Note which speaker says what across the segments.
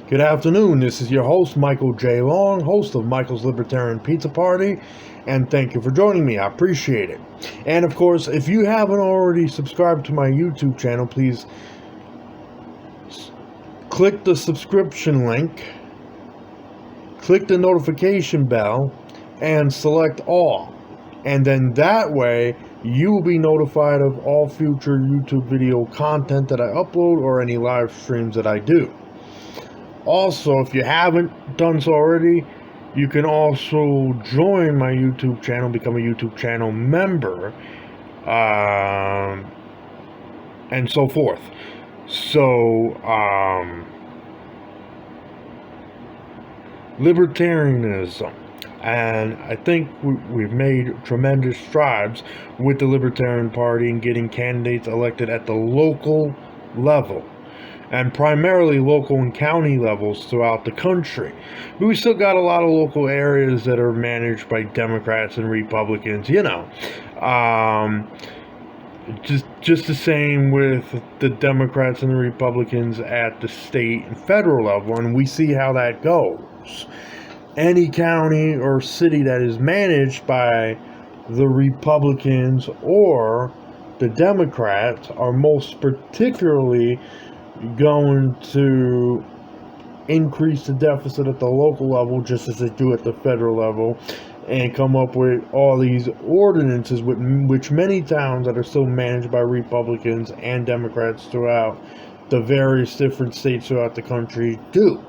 Speaker 1: Good afternoon, this is your host, Michael J. Long, host of Michaels Libertarian Pizza Party, and thank you for joining me. I appreciate it. And of course, if you haven't already subscribed to my YouTube channel, please click the subscription link, click the notification bell, and select all. And then that way, you will be notified of all future YouTube video content that I upload or any live streams that I do. Also, if you haven't done so already, you can also join my YouTube channel, become a YouTube channel member, and so forth. So, Libertarianism. And I think we've made tremendous strides with the Libertarian Party in getting candidates elected at the local level, and primarily local and county levels throughout the country. But we still got a lot of local areas that are managed by Democrats and Republicans, just the same with the Democrats and the Republicans at the state and federal level, and we see how that goes. Any county or city that is managed by the Republicans or the Democrats are most particularly going to increase the deficit at the local level just as they do at the federal level, and come up with all these ordinances which many towns that are still managed by Republicans and Democrats throughout the various different states throughout the country do.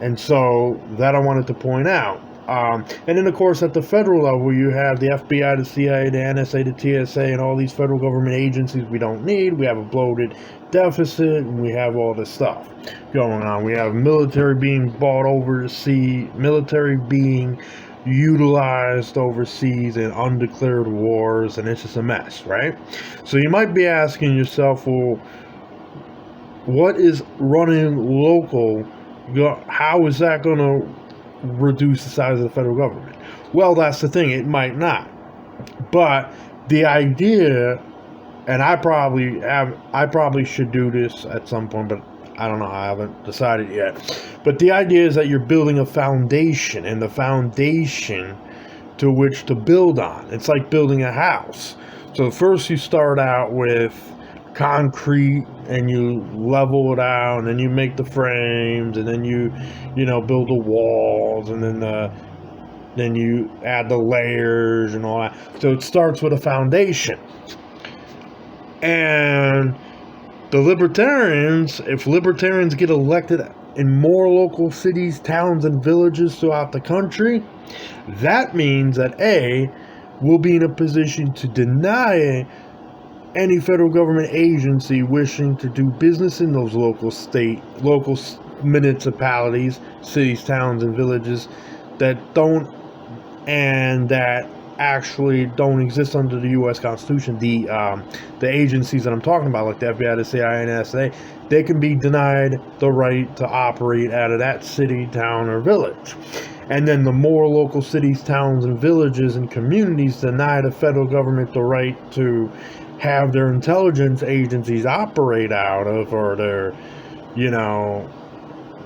Speaker 1: And so that I wanted to point out. And then, of course, at the federal level, you have the FBI, the CIA, the NSA, the TSA, and all these federal government agencies we don't need. We have a bloated deficit, and we have all this stuff going on. We have military being bought overseas, military being utilized overseas in undeclared wars, and it's just a mess, right? So you might be asking yourself, well, what is running local? How is that going to reduce the size of the federal government? Well, that's the thing. It might not. But the idea, and I probably should do this at some point, but I don't know. I haven't decided yet. But the idea is that you're building a foundation, and the foundation to which to build on. It's like building a house. So first you start out with concrete, and you level it out, and then you make the frames, and then you build the walls, and then you add the layers and all that. So it starts with a foundation. And the Libertarians, if Libertarians get elected in more local cities, towns, and villages throughout the country, that means that we'll be in a position to deny any federal government agency wishing to do business in those local municipalities, cities, towns, and villages that actually don't exist under the U.S. Constitution. The agencies that I'm talking about, like the FBI, the CIA, and NSA, they can be denied the right to operate out of that city, town, or village. And then the more local cities, towns, and villages and communities deny the federal government the right to have their intelligence agencies operate out of, or their,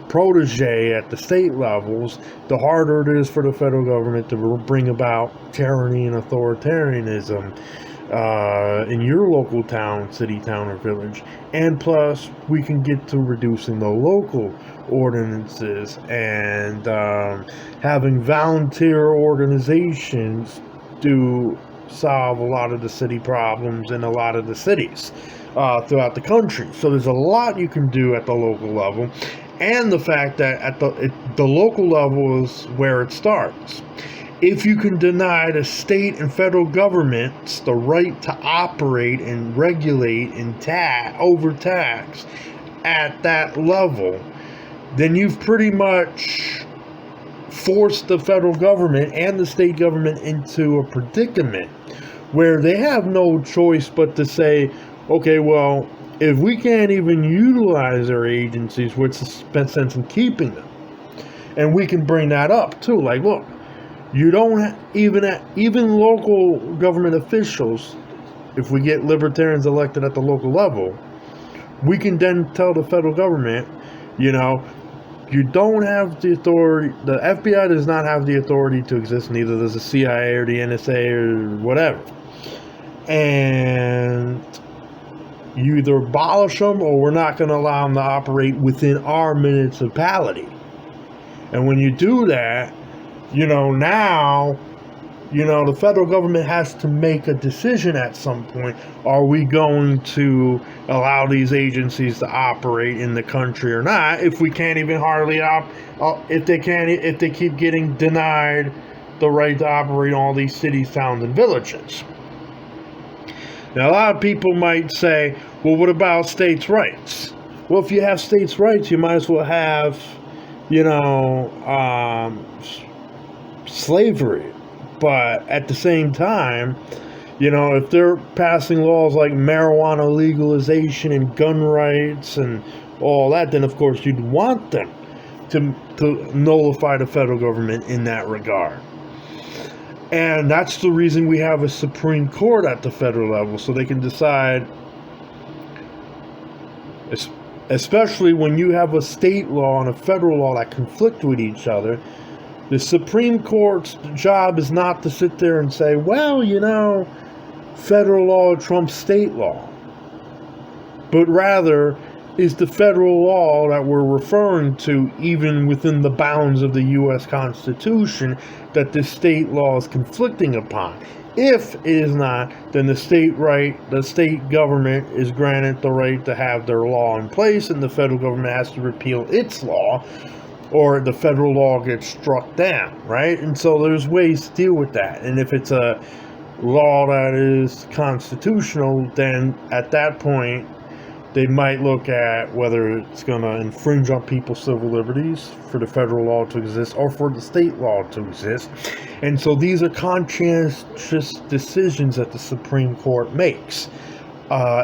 Speaker 1: protege at the state levels, the harder it is for the federal government to bring about tyranny and authoritarianism in your local town, city, town, or village. And plus, we can get to reducing the local ordinances and having volunteer organizations do solve a lot of the city problems in a lot of the cities throughout the country. So there's a lot you can do at the local level, and the fact that at the local level is where it starts. If you can deny the state and federal governments the right to operate and regulate and overtax at that level, then you've pretty much forced the federal government and the state government into a predicament where they have no choice but to say, okay, well, if we can't even utilize our agencies, what's the sense in keeping them? And we can bring that up too. Like, look, you don't even local government officials, if we get Libertarians elected at the local level, we can then tell the federal government, You know, you don't have the authority. The FBI does not have the authority to exist. Neither does the CIA or the NSA or whatever. And you either abolish them or we're not going to allow them to operate within our municipality. And when you do that, now, the federal government has to make a decision at some point. Are we going to allow these agencies to operate in the country or not? If we can't even hardly if they keep getting denied the right to operate in all these cities, towns, and villages. Now, a lot of people might say, well, what about states' rights? Well, if you have states' rights, you might as well have, slavery. But at the same time, if they're passing laws like marijuana legalization and gun rights and all that, then of course you'd want them to nullify the federal government in that regard. And that's the reason we have a Supreme Court at the federal level, so they can decide, especially when you have a state law and a federal law that conflict with each other. The Supreme Court's job is not to sit there and say, well, federal law trumps state law. But rather, is the federal law that we're referring to even within the bounds of the U.S. Constitution that the state law is conflicting upon? If it is not, then the state government is granted the right to have their law in place, and the federal government has to repeal its law, or the federal law gets struck down, right? And so there's ways to deal with that. And if it's a law that is constitutional, then at that point, they might look at whether it's going to infringe on people's civil liberties for the federal law to exist or for the state law to exist. And so these are conscientious decisions that the Supreme Court makes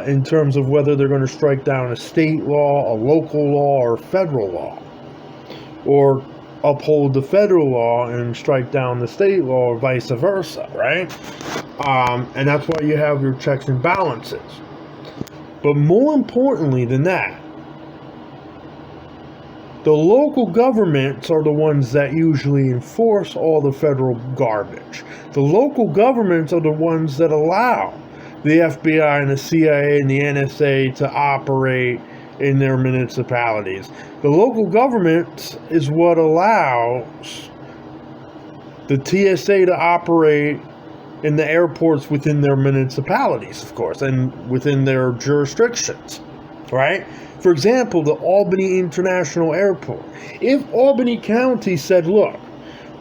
Speaker 1: in terms of whether they're going to strike down a state law, a local law, or federal law, or uphold the federal law and strike down the state law, or vice versa, right? And that's why you have your checks and balances. But more importantly than that, the local governments are the ones that usually enforce all the federal garbage. The local governments are the ones that allow the FBI and the CIA and the NSA to operate in their municipalities. The local government is what allows the TSA to operate in the airports within their municipalities, of course, and within their jurisdictions, right? For example, the Albany International Airport. If Albany County said, look,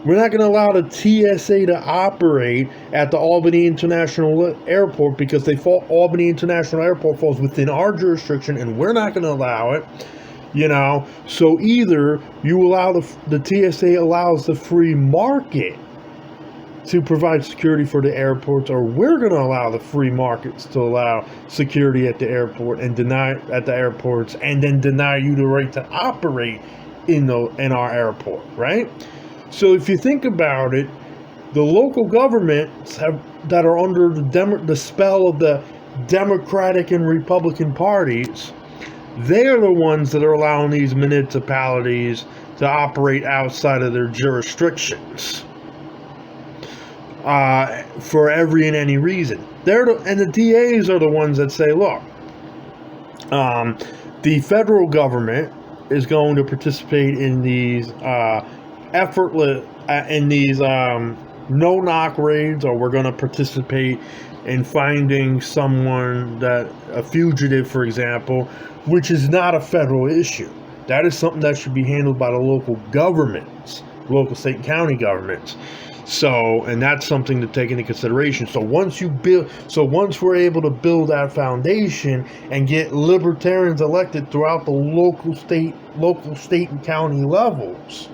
Speaker 1: we're not going to allow the TSA to operate at the Albany International Airport because Albany International Airport falls within our jurisdiction and we're not going to allow it, so either you allow the TSA allows the free market to provide security for the airports, or we're going to allow the free markets to allow security at the airport and deny at the airports, and then deny you the right to operate in our airport, right? So if you think about it, the local governments that are under the spell of the Democratic and Republican parties, they're the ones that are allowing these municipalities to operate outside of their jurisdictions. For every and any reason. And the DAs are the ones that say, look, the federal government is going to participate in these no-knock raids, or we're going to participate in finding a fugitive, for example, which is not a federal issue. That is something that should be handled by the local governments, local, state, and county governments. So, and that's something to take into consideration. So once we're able to build that foundation and get libertarians elected throughout the local, state, and county levels,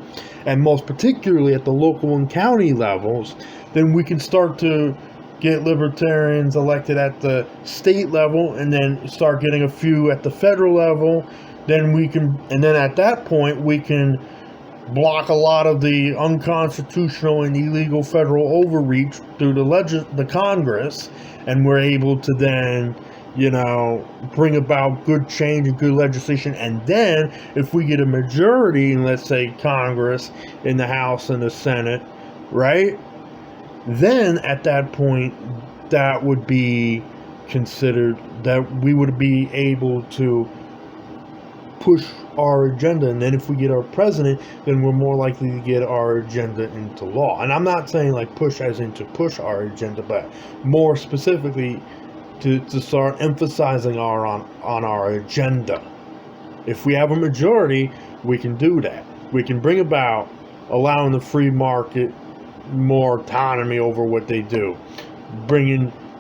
Speaker 1: and most particularly at the local and county levels, then we can start to get libertarians elected at the state level, and then start getting a few at the federal level. And then at that point we can block a lot of the unconstitutional and illegal federal overreach through the Congress, and we're able to then bring about good change and good legislation. And then if we get a majority in, let's say, Congress, in the House and the Senate, right? Then at that point, that would be considered that we would be able to push our agenda. And then if we get our president, then we're more likely to get our agenda into law. And I'm not saying like push as in to push our agenda, but more specifically to start emphasizing on our agenda. If we have a majority, we can do that. We can bring about allowing the free market more autonomy over what they do,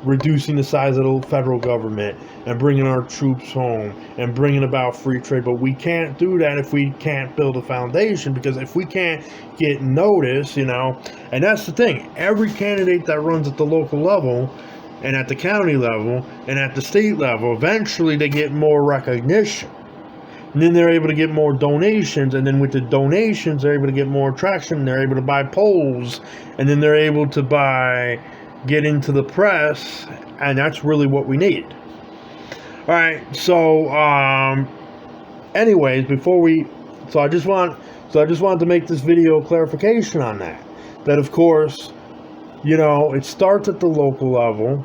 Speaker 1: reducing the size of the federal government and bringing our troops home and bringing about free trade. But we can't do that if we can't build a foundation, because if we can't get notice, and that's the thing, every candidate that runs at the local level and at the county level and at the state level, eventually they get more recognition. And then they're able to get more donations, and then with the donations, they're able to get more traction. They're able to buy polls, and then they're able to get into the press, and that's really what we need. All right, so anyways, I just wanted to make this video clarification on that. That of course, it starts at the local level.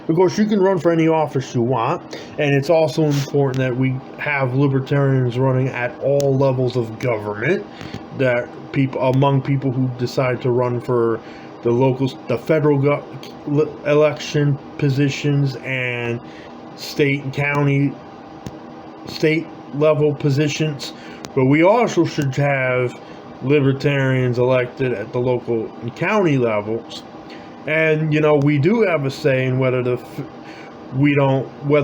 Speaker 1: Of course, you can run for any office you want, and it's also important that we have libertarians running at all levels of government, that among people who decide to run for the federal election positions and state and county, state level positions. But we also should have libertarians elected at the local and county levels. And we do have a say in whether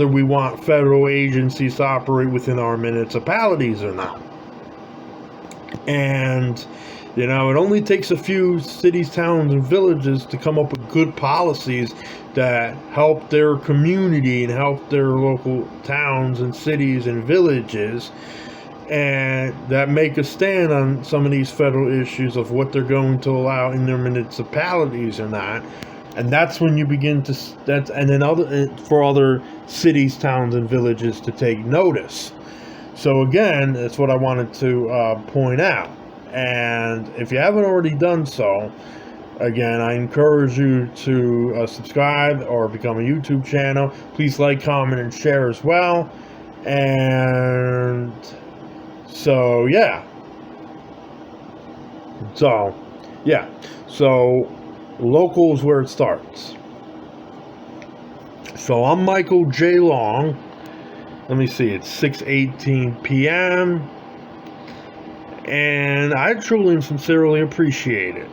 Speaker 1: we want federal agencies to operate within our municipalities or not. And it only takes a few cities, towns, and villages to come up with good policies that help their community and help their local towns and cities and villages, and that make a stand on some of these federal issues of what they're going to allow in their municipalities or not. And that's when you begin to, and then for other cities, towns, and villages to take notice. So again, that's what I wanted to point out. And if you haven't already done so, again, I encourage you to subscribe or become a YouTube channel. Please like, comment, and share as well. And so local is where it starts. So I'm Michael J. Long. Let me see, it's 6:18 p.m. And I truly and sincerely appreciate it.